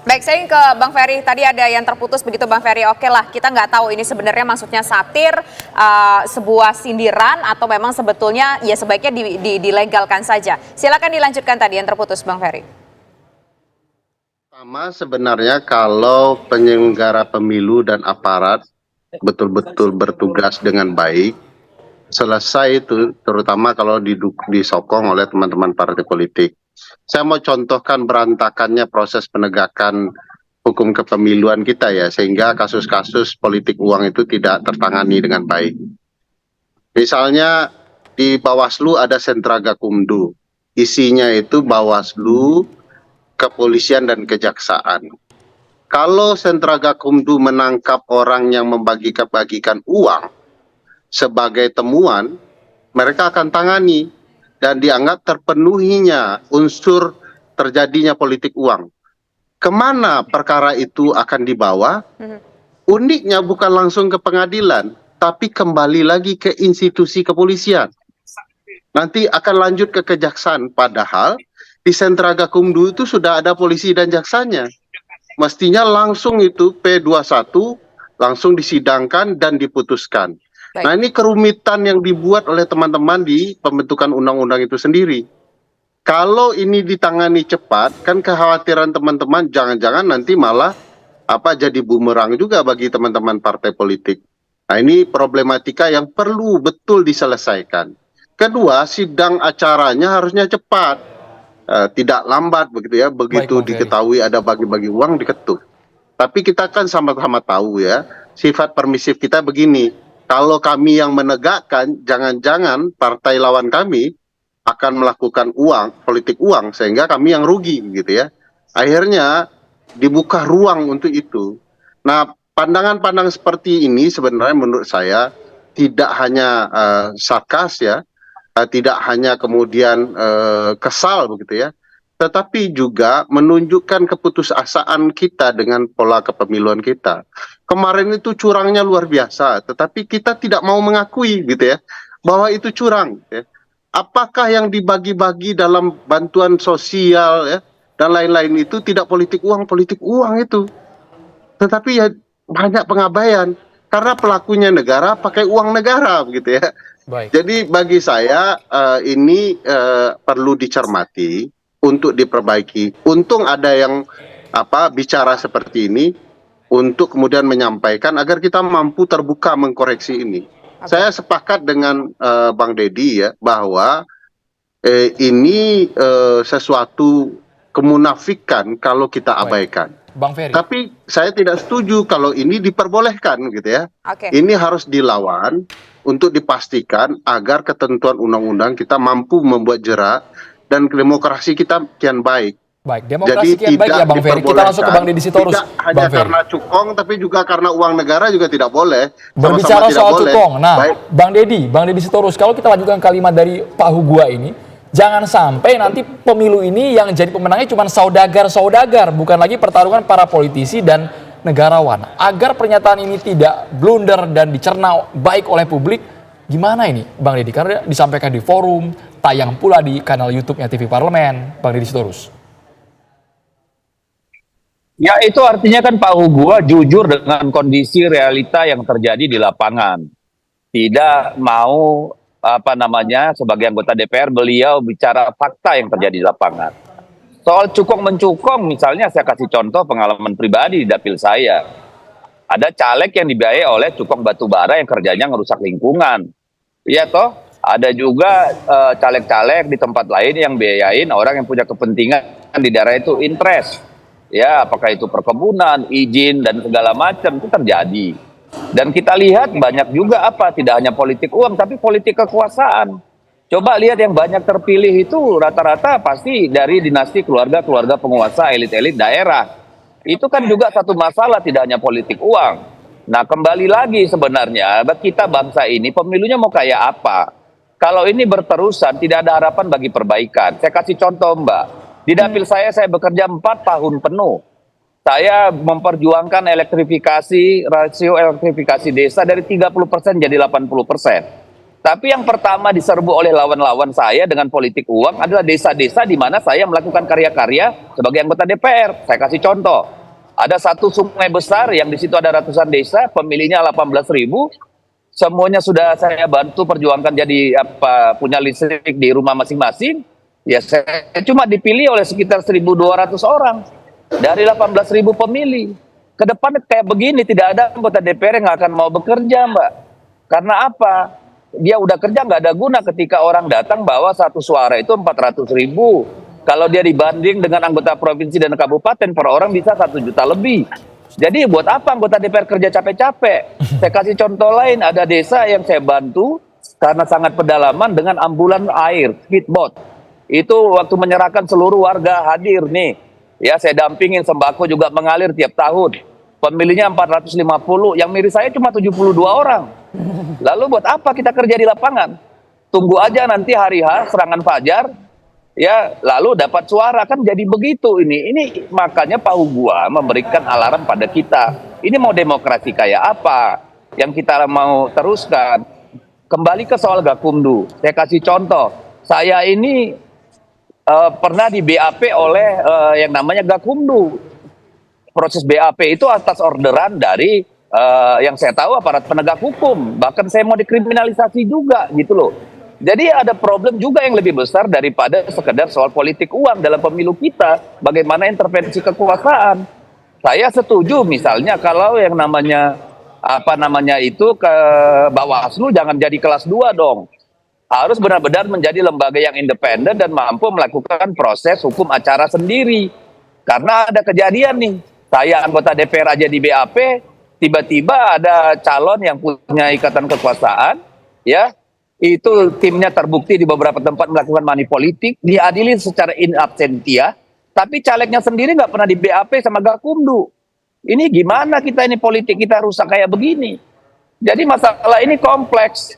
Baik, saya ke Bang Ferry. Tadi ada yang terputus begitu Bang Ferry. Oke lah, kita nggak tahu ini sebenarnya maksudnya satir, sebuah sindiran, atau memang sebetulnya ya sebaiknya dilegalkan saja. Silakan dilanjutkan tadi yang terputus Bang Ferry. Pertama, sebenarnya kalau penyelenggara pemilu dan aparat betul-betul bertugas dengan baik, selesai itu terutama kalau disokong oleh teman-teman partai politik. Saya mau contohkan berantakannya proses penegakan hukum kepemiluan kita ya, sehingga kasus-kasus politik uang itu tidak tertangani dengan baik. Misalnya di Bawaslu ada sentra Gakumdu, isinya itu Bawaslu, kepolisian dan kejaksaan. Kalau sentra Gakumdu menangkap orang yang membagikan uang sebagai temuan, mereka akan tangani dan dianggap terpenuhinya unsur terjadinya politik uang. Kemana perkara itu akan dibawa? Uniknya bukan langsung ke pengadilan, tapi kembali lagi ke institusi kepolisian. Nanti akan lanjut ke kejaksaan, padahal di sentra Gakumdu itu sudah ada polisi dan jaksanya. Mestinya langsung itu P21 langsung disidangkan dan diputuskan. Baik. Nah, ini kerumitan yang dibuat oleh teman-teman di pembentukan undang-undang itu sendiri. Kalau ini ditangani cepat, kan kekhawatiran teman-teman jangan-jangan nanti malah jadi bumerang juga bagi teman-teman partai politik. Nah, ini problematika yang perlu betul diselesaikan. Kedua, sidang acaranya harusnya cepat, tidak lambat begitu ya. Begitu diketahui ada bagi-bagi uang diketuk. Tapi kita kan sama-sama tahu ya, sifat permisif kita begini. Kalau kami yang menegakkan, jangan-jangan partai lawan kami akan melakukan politik uang, sehingga kami yang rugi gitu ya. Akhirnya dibuka ruang untuk itu. Nah, pandangan-pandangan seperti ini sebenarnya menurut saya tidak hanya sarkas ya, tidak hanya kemudian kesal begitu ya, tetapi juga menunjukkan keputusasaan kita dengan pola kepemiluan kita. Kemarin itu curangnya luar biasa, tetapi kita tidak mau mengakui gitu ya, bahwa itu curang. Ya. Apakah yang dibagi-bagi dalam bantuan sosial ya dan lain-lain itu tidak politik uang itu. Tetapi ya banyak pengabaian karena pelakunya negara pakai uang negara begitu ya. Baik. Jadi bagi saya ini perlu dicermati untuk diperbaiki. Untung ada yang bicara seperti ini untuk kemudian menyampaikan agar kita mampu terbuka mengkoreksi ini. Saya sepakat dengan Bang Deddy ya bahwa ini sesuatu kemunafikan kalau kita abaikan. Bang Ferry. Tapi saya tidak setuju kalau ini diperbolehkan gitu ya. Ini harus dilawan untuk dipastikan agar ketentuan undang-undang kita mampu membuat jerak dan demokrasi kita kian baik. Baik, demokrasi kian baik ya Bang Ferry. Kita langsung ke Bang Deddy Sitorus. Tidak hanya karena cukong, tapi juga karena uang negara juga tidak boleh. Berbicara soal cukong, nah baik. Bang Deddy Sitorus, kalau kita lanjutkan kalimat dari Pak Hugua ini, jangan sampai nanti pemilu ini yang jadi pemenangnya cuma saudagar, bukan lagi pertarungan para politisi dan negarawan. Agar pernyataan ini tidak blunder dan dicerna baik oleh publik, gimana ini Bang Deddy? Karena disampaikan di forum, tayang pula di kanal YouTube-nya TV Parlemen, Bang Deddy Sitorus. Ya itu artinya kan Pak Hugua jujur dengan kondisi realita yang terjadi di lapangan. Tidak mau sebagai anggota DPR beliau bicara fakta yang terjadi di lapangan. Soal cukong-mencukong misalnya saya kasih contoh pengalaman pribadi di dapil saya. Ada caleg yang dibiayai oleh cukong batubara yang kerjanya ngerusak lingkungan. Iya toh? Ada juga caleg-caleg di tempat lain yang biayain orang yang punya kepentingan di daerah itu interest. Ya, apakah itu perkebunan, izin, dan segala macam itu terjadi. Dan kita lihat banyak juga tidak hanya politik uang, tapi politik kekuasaan. Coba lihat yang banyak terpilih itu rata-rata pasti dari dinasti keluarga-keluarga penguasa elit-elit daerah. Itu kan juga satu masalah, tidak hanya politik uang. Nah, kembali lagi sebenarnya, kita bangsa ini pemilunya mau kayak apa? Kalau ini berterusan, tidak ada harapan bagi perbaikan. Saya kasih contoh, Mbak. Di dapil saya bekerja 4 tahun penuh. Saya memperjuangkan rasio elektrifikasi desa dari 30% jadi 80%. Tapi yang pertama diserbu oleh lawan-lawan saya dengan politik uang adalah desa-desa di mana saya melakukan karya-karya sebagai anggota DPR. Saya kasih contoh. Ada satu sungai besar yang di situ ada ratusan desa, pemilihnya 18.000. Semuanya sudah saya bantu perjuangkan jadi punya listrik di rumah masing-masing. Ya saya cuma dipilih oleh sekitar 1.200 orang dari 18.000 pemilih. Ke depan kayak begini tidak ada anggota DPR yang akan mau bekerja, Mbak. Karena apa? Dia udah kerja nggak ada guna ketika orang datang bawa satu suara itu 400.000. Kalau dia dibanding dengan anggota provinsi dan kabupaten per orang bisa 1 juta lebih. Jadi buat apa anggota DPR kerja capek-capek? Saya kasih contoh lain, ada desa yang saya bantu karena sangat pedalaman dengan ambulan air, speedboat. Itu waktu menyerahkan seluruh warga hadir nih. Ya saya dampingin, sembako juga mengalir tiap tahun. Pemilihnya 450, yang mirip saya cuma 72 orang. Lalu buat apa kita kerja di lapangan? Tunggu aja nanti hari H, serangan fajar, ya lalu dapat suara. Kan jadi begitu ini. Ini makanya Pak Hugua memberikan alarm pada kita. Ini mau demokrasi kayak apa? Yang kita mau teruskan. Kembali ke soal Gakumdu. Saya kasih contoh. Saya ini pernah di BAP oleh yang namanya Gakumdu. Proses BAP itu atas orderan dari yang saya tahu aparat penegak hukum. Bahkan saya mau dikriminalisasi juga gitu loh. Jadi ada problem juga yang lebih besar daripada sekedar soal politik uang dalam pemilu kita. Bagaimana intervensi kekuasaan. Saya setuju misalnya kalau yang namanya itu ke Bawaslu jangan jadi kelas 2 dong. Harus benar-benar menjadi lembaga yang independen dan mampu melakukan proses hukum acara sendiri. Karena ada kejadian nih. Saya anggota DPR aja di BAP, tiba-tiba ada calon yang punya ikatan kekuasaan, ya, itu timnya terbukti di beberapa tempat melakukan money politik, diadili secara in absentia, tapi calegnya sendiri nggak pernah di BAP sama Gakumdu. Ini gimana kita ini politik kita rusak kayak begini? Jadi masalah ini kompleks,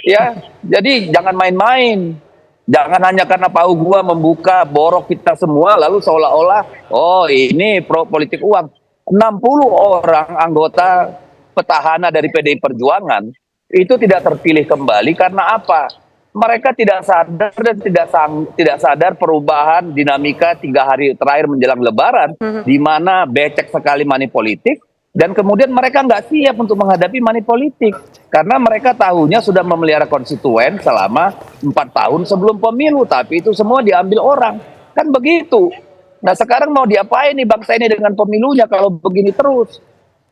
ya. Jadi jangan main-main. Jangan hanya karena Pak Hugua membuka borok kita semua lalu seolah-olah oh ini pro politik uang. 60 orang anggota petahana dari PDI Perjuangan itu tidak terpilih kembali karena apa? Mereka tidak sadar dan tidak sadar perubahan dinamika 3 hari terakhir menjelang Lebaran di mana becek sekali money politik. Dan kemudian mereka nggak siap untuk menghadapi money politik. Karena mereka tahunya sudah memelihara konstituen selama 4 tahun sebelum pemilu. Tapi itu semua diambil orang. Kan begitu. Nah sekarang mau diapain nih bangsa ini dengan pemilunya kalau begini terus?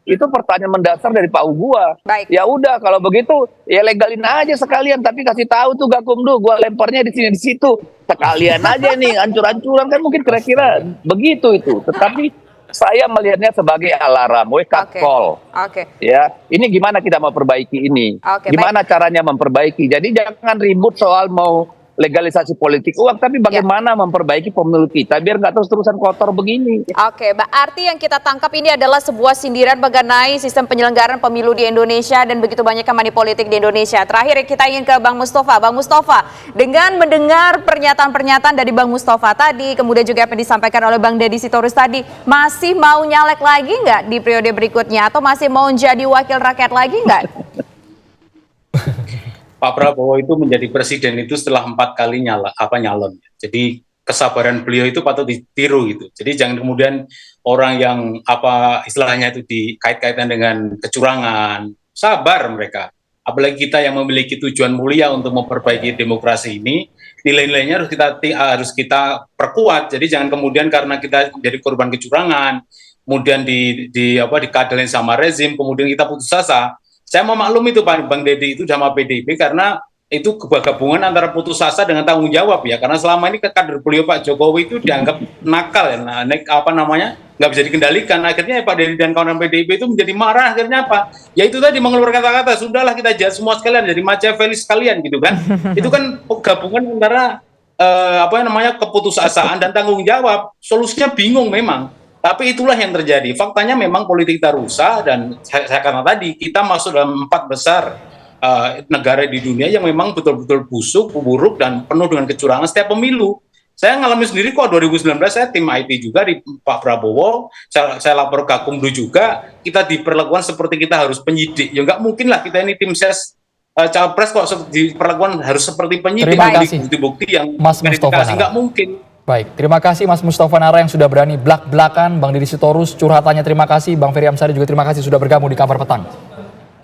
Itu pertanyaan mendasar dari Pak Hugua. Ya udah kalau begitu ya legalin aja sekalian. Tapi kasih tahu tuh Gakumdu, gua lemparnya di sini di situ. Sekalian aja nih hancur-hancuran kan mungkin kira-kira begitu itu. Tetapi saya melihatnya sebagai alarm, wake up call. Ya, ini gimana kita mau perbaiki ini? Gimana caranya memperbaiki? Jadi jangan ribut soal mau legalisasi politik uang, tapi bagaimana memperbaiki pemilu kita biar nggak terus-terusan kotor begini. Oke, arti yang kita tangkap ini adalah sebuah sindiran mengenai sistem penyelenggaraan pemilu di Indonesia dan begitu banyak money politik di Indonesia. Terakhir kita ingin ke Bang Mustafa. Bang Mustafa, dengan mendengar pernyataan-pernyataan dari Bang Mustafa tadi, kemudian juga apa yang disampaikan oleh Bang Deddy Sitorus tadi, masih mau nyalek lagi nggak di periode berikutnya atau masih mau jadi wakil rakyat lagi nggak? Pak Prabowo itu menjadi presiden itu setelah 4 kali nyalon. Jadi kesabaran beliau itu patut ditiru gitu. Jadi jangan kemudian orang yang istilahnya itu dikait-kaitkan dengan kecurangan. Sabar mereka. Apalagi kita yang memiliki tujuan mulia untuk memperbaiki demokrasi ini, nilai-nilainya harus kita perkuat. Jadi jangan kemudian karena kita jadi korban kecurangan, kemudian dikadelin sama rezim, kemudian kita putus asa. Saya mau maklum itu Pak Bang Deddy itu sama PDIP karena itu gabungan antara putus asa dengan tanggung jawab ya. Karena selama ini kader beliau Pak Jokowi itu dianggap nakal ya, nggak bisa dikendalikan. Akhirnya Pak Deddy dan kawan PDIP itu menjadi marah. Akhirnya apa? Ya itu tadi mengeluarkan kata-kata, sudahlah kita jahat semua sekalian, jadi Machiavelli sekalian gitu kan. Itu kan gabungan antara keputusasaan dan tanggung jawab. Solusinya bingung memang. Tapi itulah yang terjadi. Faktanya memang politik kita rusak dan saya katakan tadi kita masuk dalam 4 besar negara di dunia yang memang betul-betul busuk, buruk dan penuh dengan kecurangan setiap pemilu. Saya ngalami sendiri kok 2019 saya tim IT juga di Pak Prabowo, saya lapor ke Gakumdu juga, kita diperlakukan seperti kita harus penyidik. Ya nggak mungkin lah kita ini tim ses capres kok diperlakukan harus seperti penyidik, Terima memberi kasih, bukti-bukti yang Mas Mustafa verifikasi, Nara. nggak mungkin. Baik, terima kasih Mas Mustafa Nara yang sudah berani belak-belakan, Bang Deddy Sitorus curhatannya terima kasih, Bang Ferry Amsari juga terima kasih sudah bergabung di Kabar Petang.